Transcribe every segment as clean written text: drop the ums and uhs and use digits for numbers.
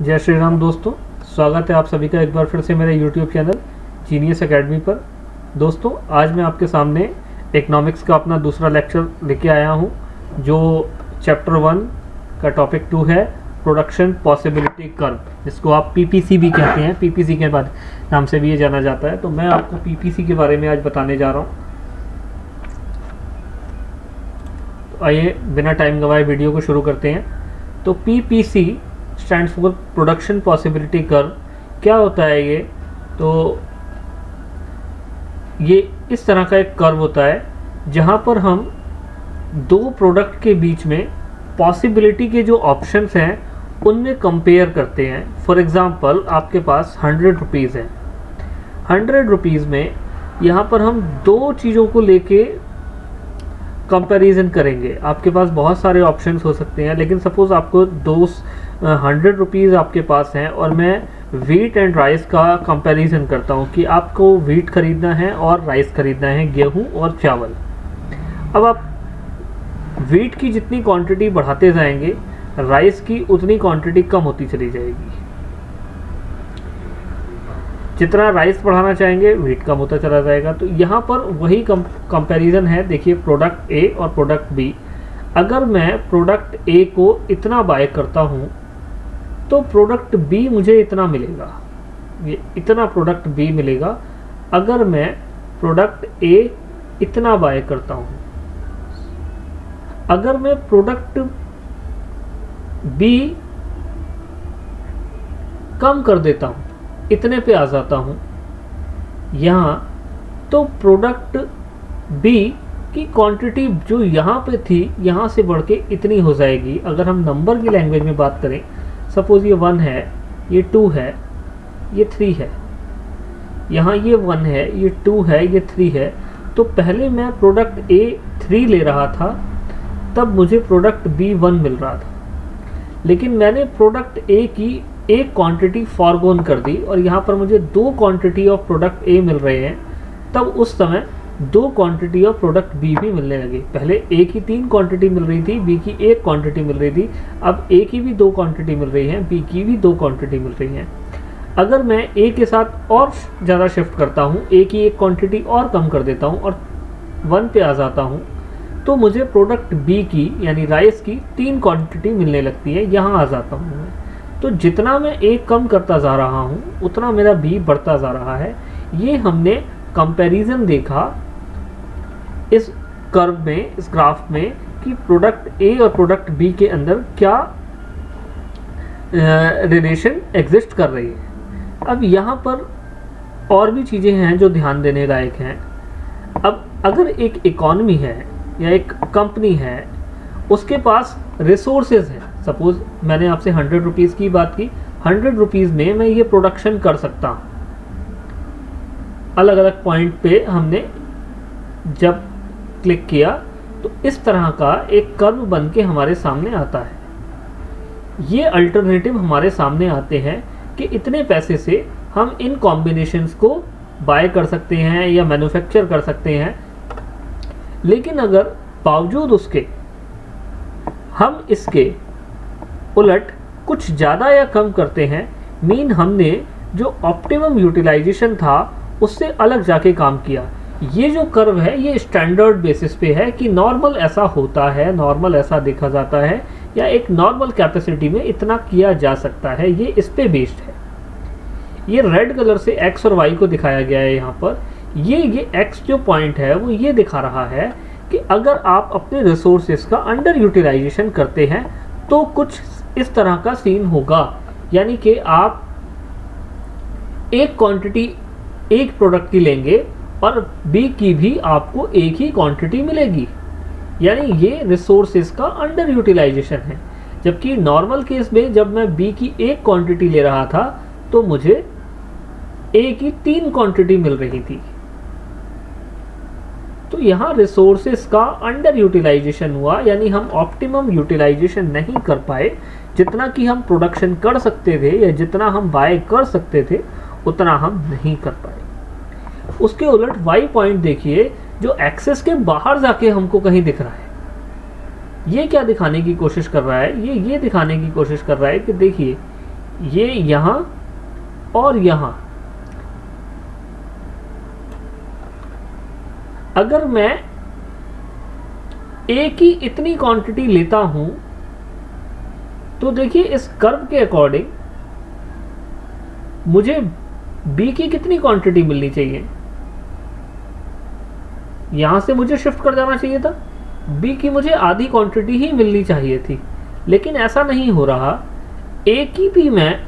जय श्री राम दोस्तों, स्वागत है आप सभी का एक बार फिर से मेरे YouTube चैनल जीनियस एकेडमी पर। दोस्तों, आज मैं आपके सामने इकोनॉमिक्स का अपना दूसरा लेक्चर लेके आया हूं, जो चैप्टर 1 का टॉपिक 2 है, प्रोडक्शन पॉसिबिलिटी कर्व, जिसको आप PPC भी कहते हैं, PPC के बाद नाम से भी ये जाना जाता है। तो मैं आपको PPC के बारे में आज बताने जा रहा हूँ। तो आइए बिना टाइम गवाए वीडियो को शुरू करते हैं। तो PPC stands for production possibility curve. क्या होता है ये? तो ये इस तरह का एक कर्व होता है जहाँ पर हम दो प्रोडक्ट के बीच में पॉसिबिलिटी के जो ऑप्शंस हैं उनमें कंपेयर करते हैं। फॉर एग्जांपल, आपके पास 100 रुपीज़ है। 100 रुपीज़ में यहाँ पर हम दो चीज़ों को लेके कंपैरिजन करेंगे। आपके पास बहुत सारे ऑप्शंस हो सकते हैं, लेकिन सपोज़ आपको 100 रुपीज़ आपके पास हैं और मैं वीट एंड राइस का कंपैरिजन करता हूँ कि आपको वीट खरीदना है और राइस खरीदना है, गेहूँ और चावल। अब आप वीट की जितनी क्वांटिटी बढ़ाते जाएंगे, राइस की उतनी क्वांटिटी कम होती चली जाएगी। जितना राइस बढ़ाना चाहेंगे, वीट कम होता चला जाएगा। तो यहाँ पर वही कंपैरिजन है। देखिए, प्रोडक्ट ए और प्रोडक्ट बी। अगर मैं प्रोडक्ट ए को इतना बाय करता हूँ तो प्रोडक्ट बी मुझे इतना मिलेगा, ये इतना प्रोडक्ट बी मिलेगा। अगर मैं प्रोडक्ट ए इतना बाय करता हूँ, अगर मैं प्रोडक्ट बी कम कर देता हूँ, इतने पे आ जाता हूँ यहाँ, तो प्रोडक्ट बी की क्वांटिटी जो यहाँ पे थी यहाँ से बढ़ के इतनी हो जाएगी। अगर हम नंबर की लैंग्वेज में बात करें, सपोज ये 1 है, ये 2 है, ये 3 है, यहाँ ये 1 है, ये 2 है, ये 3 है। तो पहले मैं प्रोडक्ट ए 3 ले रहा था, तब मुझे प्रोडक्ट बी 1 मिल रहा था। लेकिन मैंने प्रोडक्ट ए की एक क्वांटिटी फॉरगोन कर दी और यहाँ पर मुझे 2 क्वांटिटी ऑफ प्रोडक्ट ए मिल रहे हैं। तब उस समय 2 क्वांटिटी ऑफ प्रोडक्ट बी भी मिलने लगे। पहले ए की 3 क्वांटिटी मिल रही थी, बी की 1 क्वांटिटी मिल रही थी। अब ए की भी 2 क्वांटिटी मिल रही हैं, बी की भी 2 क्वांटिटी मिल रही हैं। अगर मैं ए के साथ और ज़्यादा शिफ्ट करता हूँ, ए की 1 क्वांटिटी और कम कर देता हूँ और 1 पे आ जाता हूँ, तो मुझे प्रोडक्ट बी की यानी राइस की 3 क्वांटिटी मिलने लगती है। यहाँ आ जाता हूँ मैं। तो जितना मैं ए कम करता जा रहा हूँ, उतना मेरा बी बढ़ता जा रहा है। ये हमने कंपैरिजन देखा इस कर्व में, इस ग्राफ में, कि प्रोडक्ट ए और प्रोडक्ट बी के अंदर क्या रिलेशन एग्जिस्ट कर रही है। अब यहाँ पर और भी चीज़ें हैं जो ध्यान देने लायक हैं। अब अगर एक इकॉनमी है या एक कंपनी है, उसके पास रिसोर्सेज हैं। सपोज मैंने आपसे 100 रुपीज़ की बात की, 100 रुपीज़ में मैं ये प्रोडक्शन कर सकता हूँ। अलग अलग पॉइंट पे हमने जब क्लिक किया तो इस तरह का एक कर्व बन के हमारे सामने आता है। ये अल्टरनेटिव हमारे सामने आते हैं कि इतने पैसे से हम इन कॉम्बिनेशंस को बाय कर सकते हैं या मैन्युफैक्चर कर सकते हैं। लेकिन अगर बावजूद उसके हम इसके उलट कुछ ज़्यादा या कम करते हैं, मीन हमने जो ऑप्टिमम यूटिलाइजेशन था उससे अलग जाके काम किया। ये जो कर्व है ये स्टैंडर्ड बेसिस पे है कि नॉर्मल ऐसा होता है, नॉर्मल ऐसा देखा जाता है, या एक नॉर्मल कैपेसिटी में इतना किया जा सकता है। ये इस पे बेस्ड है। ये रेड कलर से एक्स और वाई को दिखाया गया है यहाँ पर। ये एक्स जो पॉइंट है वो ये दिखा रहा है कि अगर आप अपने रिसोर्सेज का अंडर यूटिलाइजेशन करते हैं तो कुछ इस तरह का सीन होगा। यानी कि आप एक क्वांटिटी एक प्रोडक्ट की लेंगे और बी की भी आपको एक ही क्वांटिटी मिलेगी, यानी ये रिसोर्सेज का अंडर यूटिलाइजेशन है। जबकि नॉर्मल केस में जब मैं बी की एक क्वांटिटी ले रहा था तो मुझे ए की 3 क्वांटिटी मिल रही थी। तो यहाँ रिसोर्सेज का अंडर यूटिलाइजेशन हुआ, यानी हम ऑप्टिमम यूटिलाइजेशन नहीं कर पाए। जितना कि हम प्रोडक्शन कर सकते थे या जितना हम बाय कर सकते थे उतना हम नहीं कर पाए। उसके उलट वाई पॉइंट देखिए, जो एक्सेस के बाहर जाके हमको कहीं दिख रहा है। ये क्या दिखाने की कोशिश कर रहा है? ये दिखाने की कोशिश कर रहा है कि देखिए ये यहाँ और यहाँ, अगर मैं ए की इतनी क्वांटिटी लेता हूं तो देखिए इस कर्व के अकॉर्डिंग मुझे बी की कितनी क्वांटिटी मिलनी चाहिए, यहां से मुझे शिफ्ट कर जाना चाहिए था, बी की मुझे आधी क्वांटिटी ही मिलनी चाहिए थी, लेकिन ऐसा नहीं हो रहा। ए की भी मैं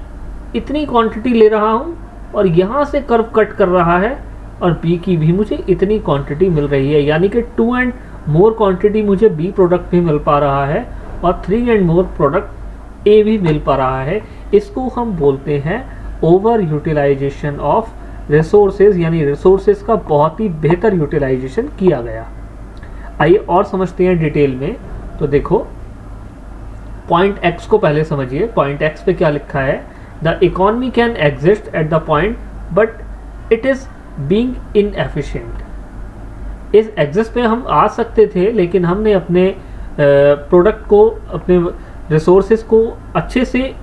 इतनी क्वांटिटी ले रहा हूं और यहां से कर्व कट कर रहा है, और बी की भी मुझे इतनी क्वांटिटी मिल रही है, यानी कि 2 एंड मोर क्वांटिटी मुझे बी प्रोडक्ट भी मिल पा रहा है और 3 एंड मोर प्रोडक्ट ए भी मिल पा रहा है। इसको हम बोलते हैं ओवर यूटिलाइजेशन ऑफ रिसोर्सेज, यानी रिसोर्सेज का बहुत ही बेहतर यूटिलाइजेशन किया गया। आइए और समझते हैं डिटेल में। तो देखो पॉइंट एक्स को पहले समझिए। पॉइंट एक्स पे क्या लिखा है, the economy can exist at the point but it is being inefficient. इस एग्जिस्ट पे हम आ सकते थे, लेकिन हमने अपने प्रोडक्ट को, अपने रिसोर्सेज को अच्छे से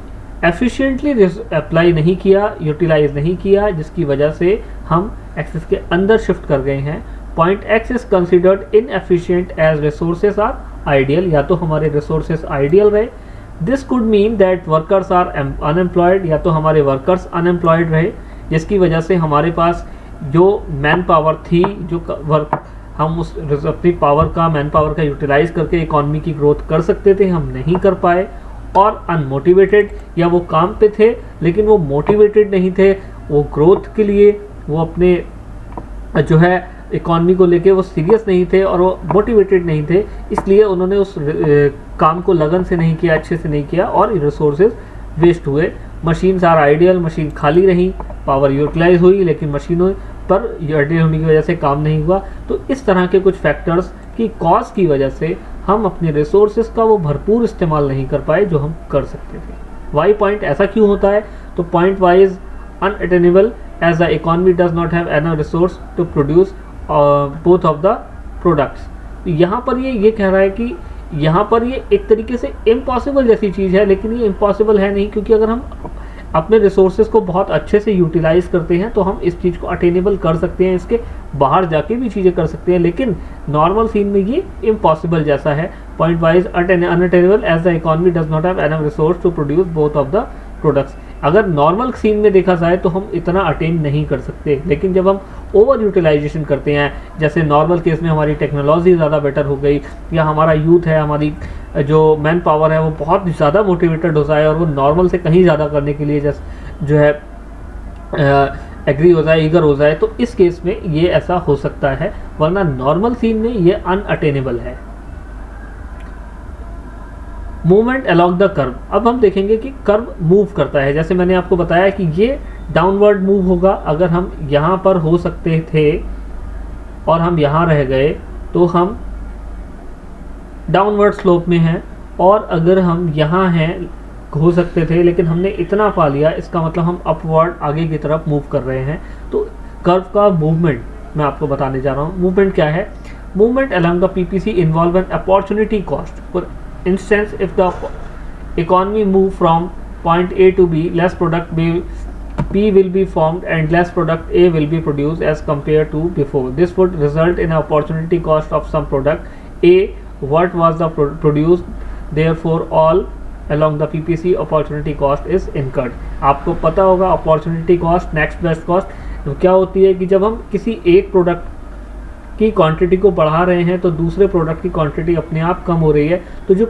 एफिशिएंटली अप्लाई नहीं किया, यूटिलाइज नहीं किया, जिसकी वजह से हम एक्सिस के अंदर शिफ्ट कर गए हैं। Point X is considered inefficient as resources are ideal, या तो हमारे रिसोर्सेज आइडियल रहे, this could mean that workers are unemployed, या तो हमारे वर्कर्स अनएम्प्लॉयड रहे, जिसकी वजह से हमारे पास जो मैन पावर थी, जो वर्क हम उस अपनी पावर का, मैन पावर का यूटिलाइज करके इकॉनमी की ग्रोथ कर सकते थे, हम नहीं कर पाए। और अनमोटिवेटेड, या वो काम पे थे लेकिन वो मोटिवेटेड नहीं थे, वो ग्रोथ के लिए, वो अपने जो है इकॉनमी को लेके वो सीरियस नहीं थे और वो मोटिवेटेड नहीं थे, इसलिए उन्होंने उस काम को लगन से नहीं किया, अच्छे से नहीं किया और रिसोर्सेज वेस्ट हुए। मशीन्स आर आइडियल, मशीन खाली रही, पावर यूटिलाइज हुई, लेकिन मशीनों पर आइडियल होने की वजह से काम नहीं हुआ। तो इस तरह के कुछ फैक्टर्स की कॉज की वजह से हम अपने रिसोर्सेज का वो भरपूर इस्तेमाल नहीं कर पाए जो हम कर सकते थे। वाई पॉइंट ऐसा क्यों होता है, तो point Y is unattainable as the economy does not have enough resource to produce both of the products. यहाँ पर ये कह रहा है कि यहाँ पर ये एक तरीके से इम्पॉसिबल जैसी चीज़ है, लेकिन ये इम्पॉसिबल है नहीं, क्योंकि अगर हम अपने रिसोर्सेज को बहुत अच्छे से यूटिलाइज करते हैं तो हम इस चीज़ को अटेनेबल कर सकते हैं, इसके बाहर जाके भी चीज़ें कर सकते हैं, लेकिन नॉर्मल सीन में ये इम्पॉसिबल जैसा है। Point Y is unattainable as the economy does not have enough resource to produce both of the products. अगर नॉर्मल सीन में देखा जाए तो हम इतना अटेन नहीं कर सकते, लेकिन जब हम ओवर यूटिलाइजेशन करते हैं, जैसे नॉर्मल केस में हमारी टेक्नोलॉजी ज़्यादा बेटर हो गई, या हमारा यूथ है, हमारी जो मैन पावर है वो बहुत ज़्यादा मोटिवेटेड हो जाए और वो नॉर्मल से कहीं ज़्यादा करने के लिए जो है एग्री हो जाए, ईगर हो जाए, तो इस केस में ये ऐसा हो सकता है, वरना नॉर्मल सीन में ये अनअटेनेबल है। Movement along the curve. अब हम देखेंगे कि कर्व मूव करता है, जैसे मैंने आपको बताया कि ये डाउनवर्ड मूव होगा। अगर हम यहाँ पर हो सकते थे और हम यहाँ रह गए तो हम डाउनवर्ड स्लोप में हैं, और अगर हम यहाँ हैं हो सकते थे लेकिन हमने इतना पा लिया, इसका मतलब हम अपवर्ड आगे की तरफ मूव कर रहे हैं। तो कर्व का मूवमेंट मैं आपको बताने जा रहा हूँ। मूवमेंट क्या है, movement along the PPC involve an opportunity cost. For instance, if the economy move from point A to B, less product B will be formed and less product A will be produced as compared to before. This would result in an opportunity cost of some product A what was the produced, therefore all along the PPC opportunity cost is incurred. आपको पता होगा opportunity cost, next best cost क्या होती है कि जब हम किसी एक प्रोडक्ट की क्वांटिटी को बढ़ा रहे हैं तो दूसरे प्रोडक्ट की क्वांटिटी अपने आप कम हो रही है, तो जो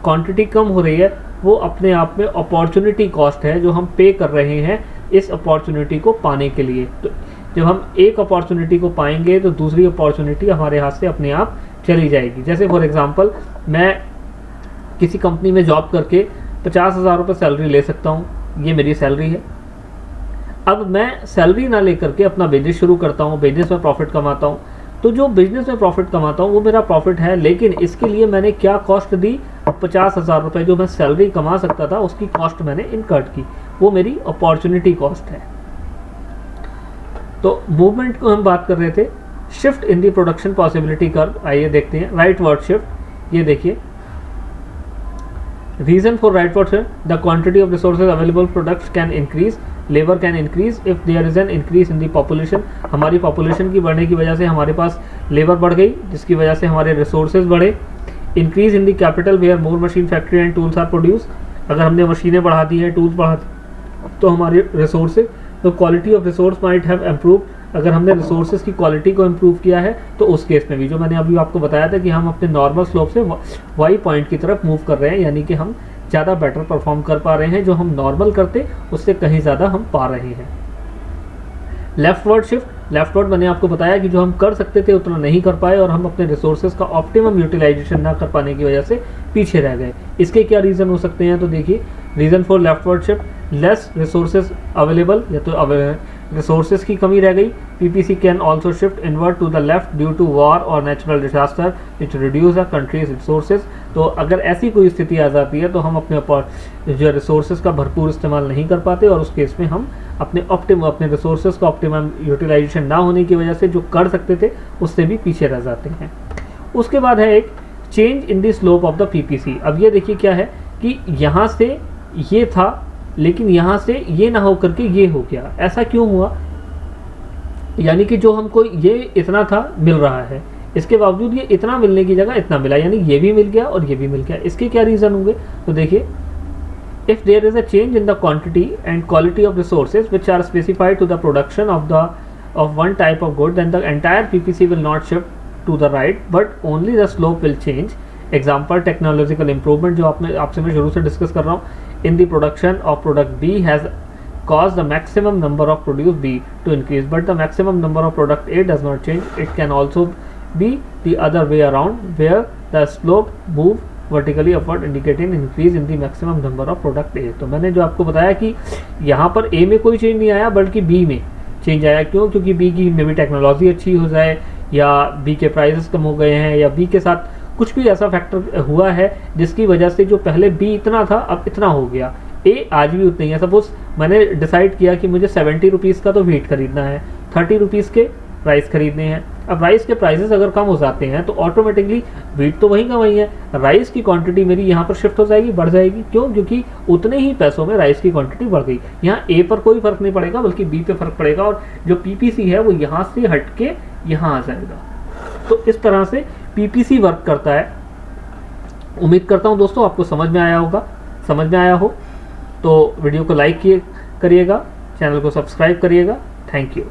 क्वांटिटी कम हो रही है वो अपने आप में अपॉर्चुनिटी कॉस्ट है जो हम पे कर रहे हैं इस अपॉर्चुनिटी को पाने के लिए। तो जब हम एक अपॉर्चुनिटी को पाएंगे तो दूसरी अपॉर्चुनिटी हमारे हाथ से अपने आप चली जाएगी। जैसे फॉर एग्जांपल मैं किसी कंपनी में जॉब करके 50,000 रुपये सैलरी ले सकता हूँ, ये मेरी सैलरी है। अब मैं सैलरी ना लेकर के अपना बिजनेस शुरू करता हूँ, बिजनेस में प्रॉफिट कमाता हूँ, तो जो बिजनेस में प्रॉफिट कमाता हूँ वो मेरा प्रॉफिट है, लेकिन इसके लिए मैंने क्या कॉस्ट दी, 50,000 रुपये जो मैं सैलरी कमा सकता था उसकी कॉस्ट मैंने इनकर्ड की, वो मेरी अपॉर्चुनिटी कॉस्ट है। तो मूवमेंट को हम बात कर रहे थे। Shift in the production possibility curve, आइए देखते हैं। राइट वर्ड शिफ्ट, ये देखिए reason for rightward shift, the quantity of resources available products can increase, labour can increase if there is an increase in the population. हमारी population की बढ़ने की वजह से हमारे पास लेबर बढ़ गई, जिसकी वजह से हमारे रिसोर्सेज बढ़े। Increase in the capital where more machine factory and tools are produce, अगर हमने मशीनें बढ़ा दी हैं, टूल्स बढ़ा दी, तो हमारे रिसोर्सेज, तो quality of resource might have improve, अगर हमने रिसोर्सेज की क्वालिटी को इम्प्रूव किया है तो उस केस में भी, जो मैंने अभी आपको बताया था कि हम अपने नॉर्मल स्लोप से वाई पॉइंट की तरफ मूव कर रहे हैं, यानी कि हम ज़्यादा बेटर परफॉर्म कर पा रहे हैं, जो हम नॉर्मल करते उससे कहीं ज़्यादा हम पा रहे हैं। लेफ्टवर्ड शिफ्ट, लेफ्टवर्ड मैंने आपको बताया कि जो हम कर सकते थे उतना नहीं कर पाए और हम अपने रिसोर्सेज का ऑप्टिमम यूटिलाइजेशन ना कर पाने की वजह से पीछे रह गए। इसके क्या रीज़न हो सकते हैं, तो देखिए reason for leftward shift, less resources available, या तो रिसोर्सेज की कमी रह गई। PPC can also shift inward to the left due to war और natural disaster which reduce the country's resources. तो अगर ऐसी कोई स्थिति आ जाती है तो हम अपने जो रिसोर्सेज का भरपूर इस्तेमाल नहीं कर पाते और उस केस में हम अपने रिसोर्सेज का ऑप्टिमम यूटिलाइजेशन ना होने की वजह से जो कर सकते थे उससे भी पीछे रह जाते हैं। उसके बाद है एक change in the slope of the PPC. अब ये देखिए क्या है कि यहाँ से ये था लेकिन यहाँ से ये ना हो करके ये हो गया, ऐसा क्यों हुआ, यानी कि जो हमको ये इतना था मिल रहा है, इसके बावजूद ये इतना मिलने की जगह इतना मिला, यानी ये भी मिल गया और ये भी मिल गया। इसके क्या रीज़न होंगे, तो देखिए if there is a change in the quantity and quality of resources which are specified to the production of one type of good, then the entire PPC will not shift to the right but only the slope will change. Example, technological improvement जो आपसे मैं शुरू से discuss कर रहा हूँ, in the production of product B has caused the maximum number of produce B to increase but the maximum number of product A does not change. It can also be the other way around where the slope move vertically upward indicating increase in the maximum number of product ए। तो मैंने जो आपको बताया कि यहाँ पर ए में कोई चेंज नहीं आया बल्कि बी में चेंज आया। क्यों, क्योंकि बी की में भी टेक्नोलॉजी अच्छी हो जाए या बी के प्राइसेस कम हो गए हैं या बी के साथ कुछ भी ऐसा फैक्टर हुआ है जिसकी वजह से जो पहले बी इतना था अब इतना हो गया, ए आज भी उतना ही है। सपोज मैंने डिसाइड किया कि मुझे 70 रुपीज़ का तो वीट खरीदना है, 30 रुपीज़ के राइस खरीदने हैं। अब राइस के प्राइसेस अगर कम हो जाते हैं तो ऑटोमेटिकली वीट तो वही कमाई है, राइस की क्वांटिटी मेरी यहाँ पर शिफ्ट हो जाएगी, बढ़ जाएगी। क्यों, क्योंकि उतने ही पैसों में राइस की क्वांटिटी बढ़ गई। यहाँ ए पर कोई फर्क नहीं पड़ेगा बल्कि बी पे फर्क पड़ेगा और जो पीपीसी है वो यहाँ से हट के यहाँ आ जाएगा। तो इस तरह से पीपीसी वर्क करता है। उम्मीद करता हूँ दोस्तों आपको समझ में आया होगा। समझ में आया हो तो वीडियो को लाइक करिएगा, चैनल को सब्सक्राइब करिएगा। Thank you.